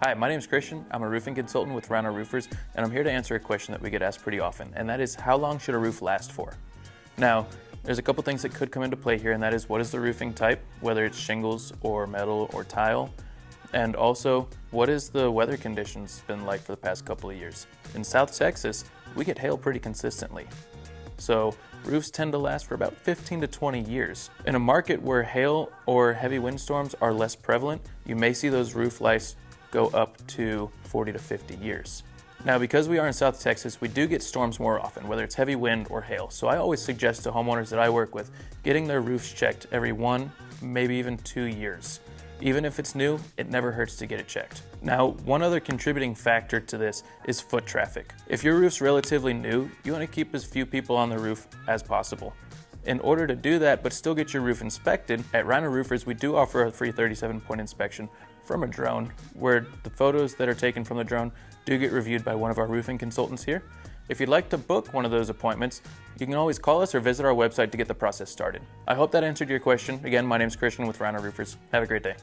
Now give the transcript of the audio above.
Hi, my name is Christian. I'm a roofing consultant with Rhino Roofers, and I'm here to answer a question that we get asked pretty often, and that is, how long should a roof last for? Now, there's a couple things that could come into play here, and that is, what is the roofing type, whether it's shingles or metal or tile, and also, what is the weather conditions been like for the past couple of years? In South Texas, we get hail pretty consistently, so roofs tend to last for about 15 to 20 years. In a market where hail or heavy windstorms are less prevalent, you may see those roof lives go up to 40 to 50 years. Now, because we are in South Texas, we do get storms more often, whether it's heavy wind or hail. So I always suggest to homeowners that I work with getting their roofs checked every 1, maybe even 2 years. Even if it's new, it never hurts to get it checked. Now, one other contributing factor to this is foot traffic. If your roof's relatively new, you want to keep as few people on the roof as possible. In order to do that, but still get your roof inspected, at Rhino Roofers, we do offer a free 37-point inspection from a drone, where the photos that are taken from the drone do get reviewed by one of our roofing consultants here. If you'd like to book one of those appointments, you can always call us or visit our website to get the process started. I hope that answered your question. Again, my name is Christian with Rhino Roofers. Have a great day.